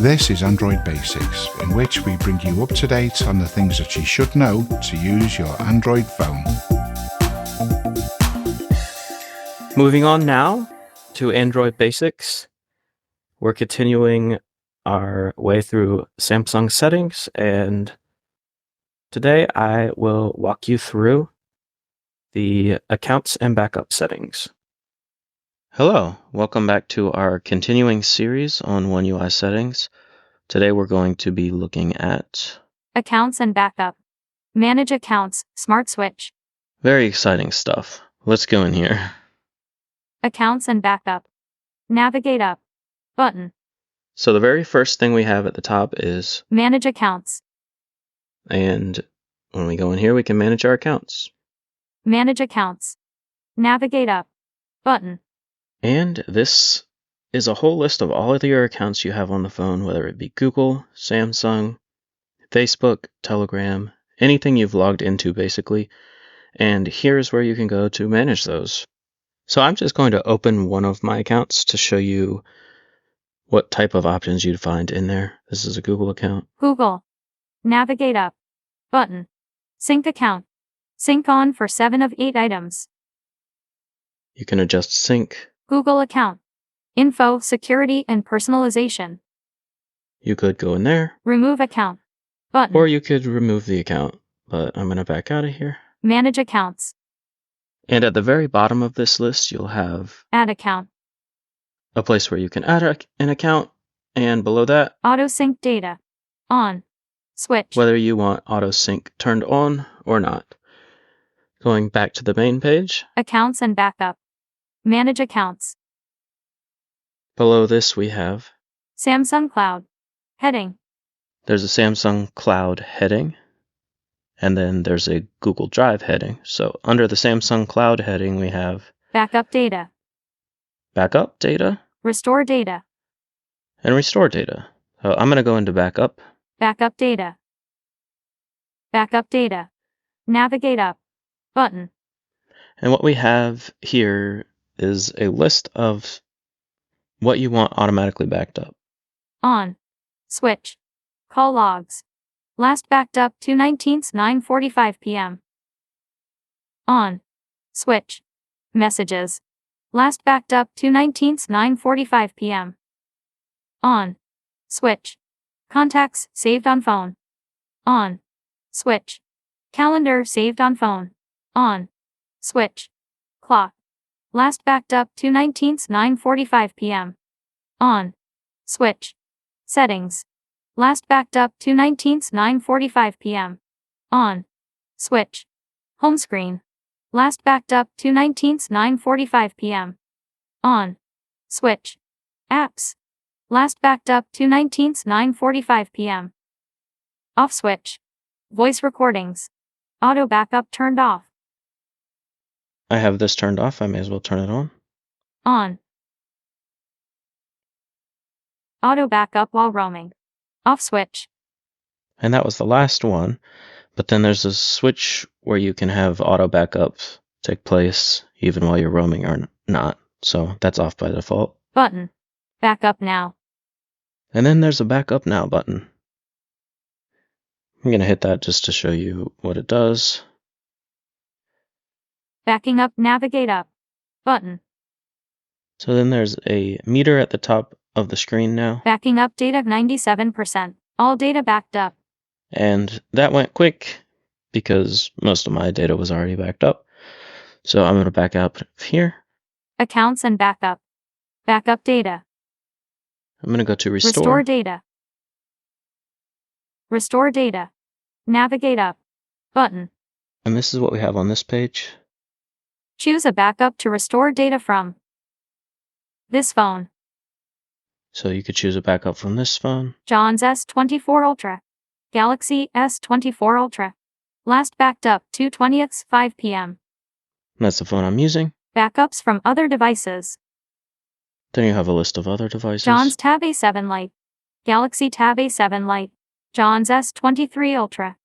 This is Android Basics, in which we bring you up to date on the things that you should know to use your Android phone. Moving on now to Android Basics. We're continuing our way through Samsung settings, and today I will walk you through the accounts and backup settings. Hello, welcome back to our continuing series on One UI settings. Today we're going to be looking at Accounts and backup. Manage accounts, Smart Switch. very exciting stuff. Let's go in here. Accounts and backup. Navigate up. Button. So the very first thing we have at the top is, Manage accounts. and when we go in here, we can manage our accounts. Manage accounts. Navigate up. Button. And this is a whole list of all of your accounts you have on the phone, whether it be Google, Samsung, Facebook, Telegram, anything you've logged into basically. And here's where you can go to manage those. So I'm just going to open one of my accounts to show you what type of options you'd find in there. This is a Google account. Google. Navigate up. Button. Sync account. Sync on for 7 of 8 items. You can adjust sync. Google account. Info, security, and personalization. You could go in there, Remove account. Button. or you could remove the account, but I'm going to back out of here. Manage accounts. And at the very bottom of this list, you'll have Add account. a place where you can add an account, and below that, Auto sync data. On. Switch. whether you want auto sync turned on or not. Going back to the main page, Accounts and backup. Manage accounts. below this we have, Samsung Cloud. Heading. there's a Samsung Cloud heading, and then there's a Google Drive heading. So under the Samsung Cloud heading, we have Backup data. backup data Restore data. and restore data. So I'm going to go into backup. Backup data. Backup data. Navigate up. Button. And what we have here is a list of what you want automatically backed up. On. Switch. Call logs. Last backed up 2/19, 9:45 p.m. On. Switch. Messages. Last backed up 2/19, 9:45 p.m. On. Switch. Contacts saved on phone. On. Switch. Calendar saved on phone. On. Switch. Clock. Last backed up 2/19, 9:45 p.m. On. Switch. Settings. Last backed up 2/19, 9:45 p.m. On. Switch. Home screen. Last backed up 2/19, 9:45 p.m. On. Switch. Apps. Last backed up 2/19, 9:45 p.m. Off switch. Voice recordings. Auto backup turned off. I have this turned off. I may as well turn it on. On. Auto backup while roaming. Off switch. And that was the last one. But then there's a switch where you can have auto backup take place even while you're roaming or not. So that's off by default. Button. Backup now. And then there's a backup now button. I'm going to hit that just to show you what it does. Backing up, navigate up. Button. So then there's a meter at the top of the screen now. Backing up data 97%. All data backed up. And that went quick because most of my data was already backed up. So I'm going to back out here. Accounts and backup. Backup data. I'm going to go to restore. Restore data. Restore data. Navigate up. Button. And this is what we have on this page. Choose a backup to restore data from. This phone. So you could choose a backup from this phone. John's S24 Ultra. Galaxy S24 Ultra. Last backed up 2/20, 5 p.m. That's the phone I'm using. Backups from other devices. Then you have a list of other devices. John's Tab A7 Lite. Galaxy Tab A7 Lite. John's S23 Ultra.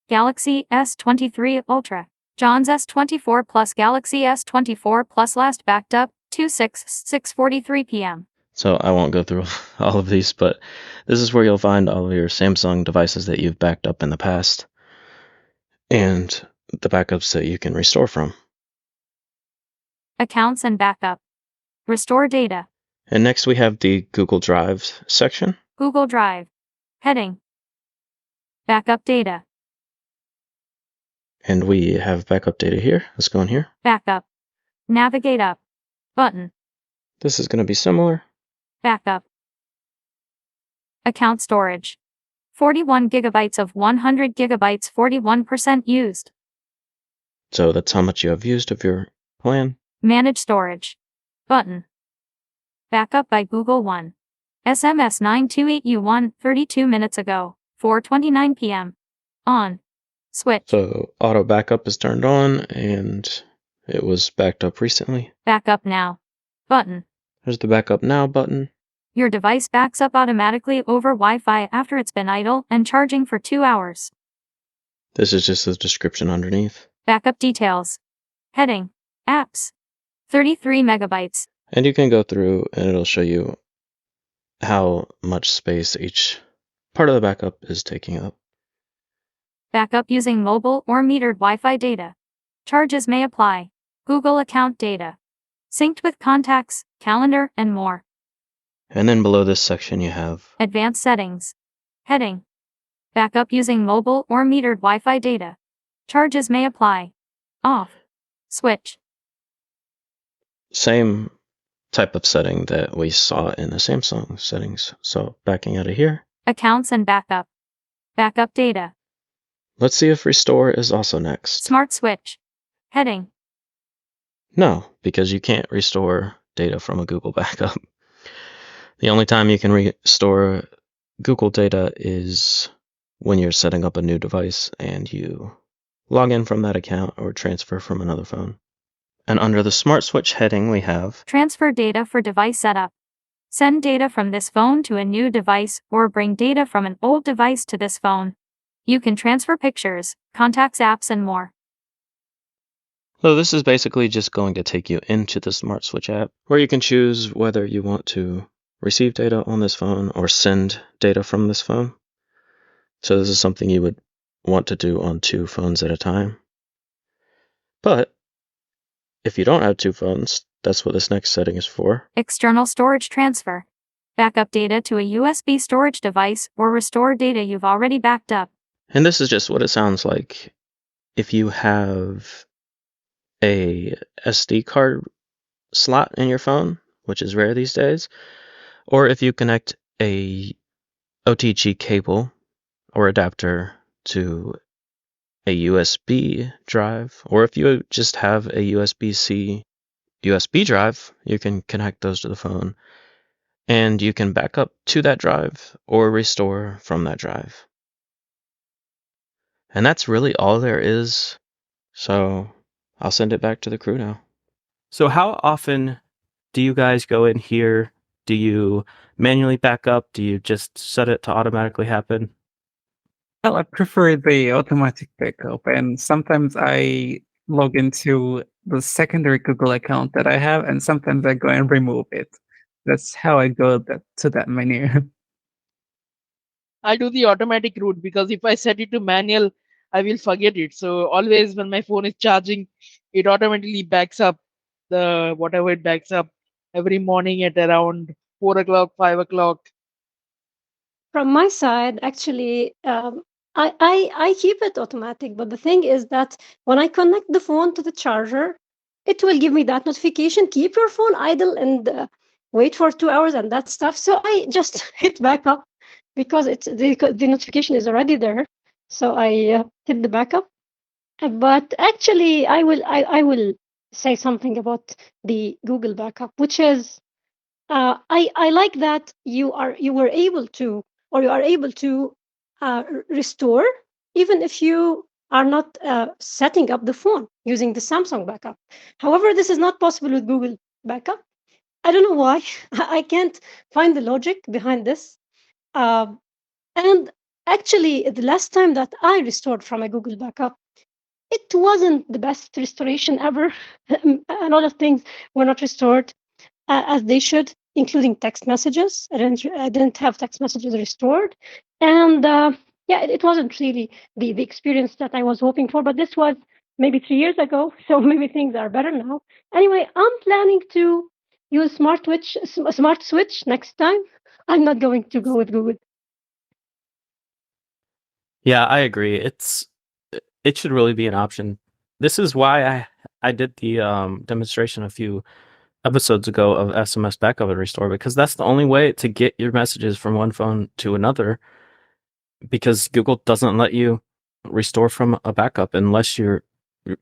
Galaxy S23 Ultra. John's S24 Plus. Galaxy S24 Plus. Last backed up 2/6, 6:43 p.m. So I won't go through all of these, but this is where you'll find all of your Samsung devices that you've backed up in the past and the backups that you can restore from. Accounts and backup. Restore data. And next we have the Google Drive section. Google Drive. Heading. Backup data. And we have backup data here. Let's go in here. Backup. Navigate up. Button. This is going to be similar. Backup. Account storage. 41 gigabytes of 100 gigabytes, 41% used. So that's how much you have used of your plan. Manage storage. Button. Backup by Google One. SMS 928U1 32 minutes ago, 4:29 p.m. On. Switch. So auto backup is turned on and it was backed up recently. Backup now. Button. There's the backup now button. Your device backs up automatically over Wi-Fi after it's been idle and charging for 2 hours. This is just the description underneath. Backup details. Heading. Apps. 33 megabytes. And you can go through and it'll show you how much space each part of the backup is taking up. Backup using mobile or metered Wi-Fi data. Charges may apply. Google account data. Synced with contacts, calendar, and more. And then below this section you have Advanced settings. Heading. Backup using mobile or metered Wi-Fi data. Charges may apply. Off. Switch. same type of setting that we saw in the Samsung settings. So backing out of here. Accounts and backup. Backup data. Let's see if restore is also next. Smart switch. Heading. No, because you can't restore data from a Google backup. The only time you can restore Google data is when you're setting up a new device and you log in from that account or transfer from another phone. And under the Smart Switch heading, we have Transfer data for device setup. Send data from this phone to a new device or bring data from an old device to this phone. You can transfer pictures, contacts, apps, and more. So this is basically just going to take you into the Smart Switch app where you can choose whether you want to receive data on this phone or send data from this phone. So this is something you would want to do on 2 phones at a time. But if you don't have 2 phones, that's what this next setting is for. External storage transfer. Backup data to a USB storage device or restore data you've already backed up. And this is just what it sounds like if you have a SD card slot in your phone, which is rare these days, or if you connect a OTG cable or adapter to a USB drive, or if you just have a USB-C USB drive, you can connect those to the phone and you can back up to that drive or restore from that drive. And that's really all there is. So I'll send it back to the crew now. So how often do you guys go in here? Do you manually back up? Do you just set it to automatically happen? Well, I prefer the automatic backup, and sometimes I log into the secondary Google account that I have, and sometimes I go and remove it. That's how I go to that menu. I do the automatic route because if I set it to manual, I will forget it. So always when my phone is charging, it automatically backs up the whatever it backs up every morning at around 4 o'clock, 5 o'clock. From my side, actually, I keep it automatic, but the thing is that when I connect the phone to the charger, it will give me that notification, keep your phone idle and wait for 2 hours and that stuff. So I just hit backup because the notification is already there. So I hit the backup. But actually, I will say something about the Google backup, which is I like that you are able to restore even if you are not setting up the phone using the Samsung backup. However, this is not possible with Google backup. I don't know why. I can't find the logic behind this. And actually, the last time that I restored from a Google backup, it wasn't the best restoration ever. A lot of things were not restored as they should. including text messages. I didn't have text messages restored, and yeah, it wasn't really the experience that I was hoping for. But this was maybe 3 years ago, so maybe things are better now. Anyway, I'm planning to use Smart Switch next time. I'm not going to go with Google. Yeah, I agree. It should really be an option. This is why I did the demonstration a few episodes ago of SMS backup and restore, because that's the only way to get your messages from one phone to another, because Google doesn't let you restore from a backup unless you're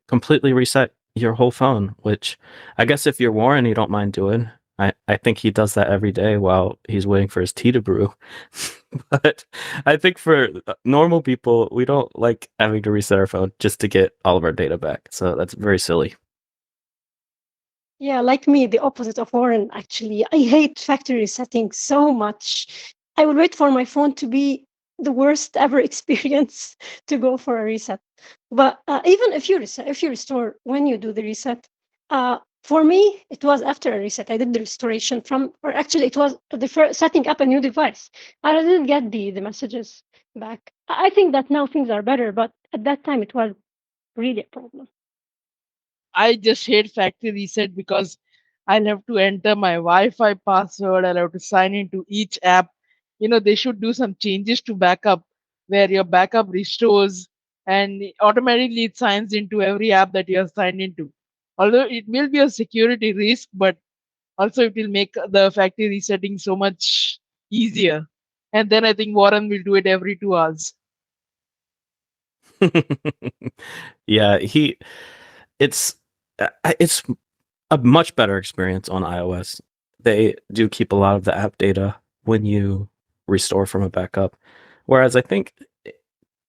completely reset your whole phone, which I guess if you're Warren, you don't mind doing. I think he does that every day while he's waiting for his tea to brew. But I think for normal people, we don't like having to reset our phone just to get all of our data back. So that's very silly. Yeah, like me, the opposite of Warren, actually. I hate factory resetting so much. I would wait for my phone to be the worst ever experience to go for a reset. But even if you restore when you do the reset, for me, it was after a reset. I did the restoration or actually, it was the first setting up a new device. I didn't get the messages back. I think that now things are better, but at that time, it was really a problem. I just hate factory reset because I'll have to enter my Wi-Fi password. I'll have to sign into each app. They should do some changes to backup where your backup restores and automatically it signs into every app that you have signed into. Although it will be a security risk, but also it will make the factory resetting so much easier. And then I think Warren will do it every 2 hours. Yeah, it's a much better experience on iOS. They do keep a lot of the app data when you restore from a backup, whereas I think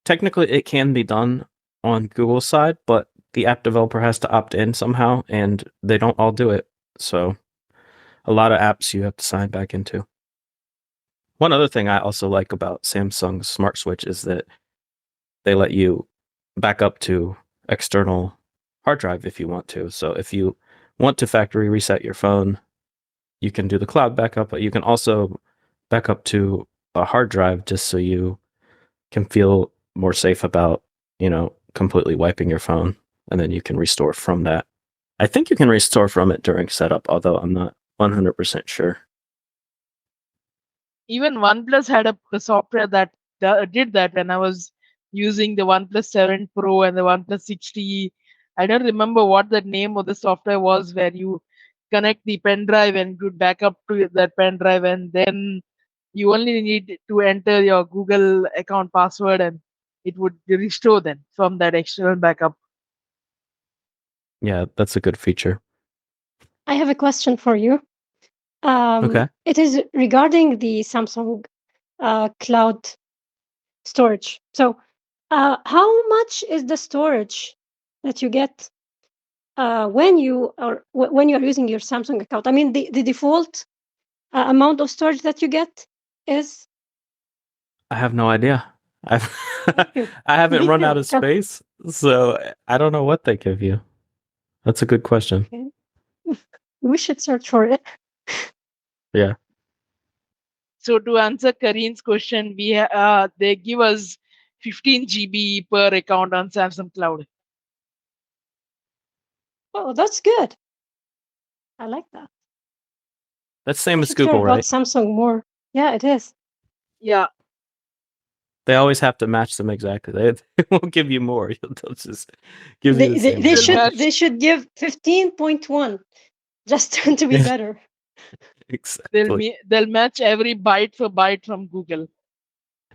technically it can be done on Google's side, but the app developer has to opt in somehow, and they don't all do it. So a lot of apps you have to sign back into. One other thing I also like about Samsung's Smart Switch is that they let you back up to external hard drive if you want to. So if you want to factory reset your phone, you can do the cloud backup, but you can also back up to a hard drive just so you can feel more safe about, completely wiping your phone, and then you can restore from that. I think you can restore from it during setup, although I'm not 100% sure. Even OnePlus had a software that did that when I was using the OnePlus 7 Pro and the OnePlus 6T. I don't remember what the name of the software was, where you connect the pen drive and you back up to that pen drive, and then you only need to enter your Google account password and it would restore then from that external backup. Yeah, that's a good feature. I have a question for you. Okay. It is regarding the Samsung cloud storage. So, how much is the storage that you get when you are using your Samsung account? I mean, the default amount of storage that you get is. I have no idea. I you. haven't Me run too. out of space, so I don't know what they give you. That's a good question. Okay. We should search for it. Yeah. So to answer Kareen's question, they give us 15 GB per account on Samsung Cloud. Oh, that's good. I like that. That's same I as should learn Google, about right? Samsung more. Yeah, it is. Yeah. They always have to match them exactly. They won't give you more. They'll just give you the same. They should give 15.1 just to be better. Exactly. They'll match every byte for byte from Google.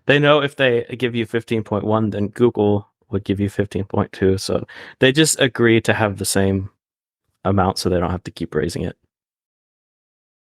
They know if they give you 15.1, then Google would give you 15.2. So they just agree to have the same amount so they don't have to keep raising it.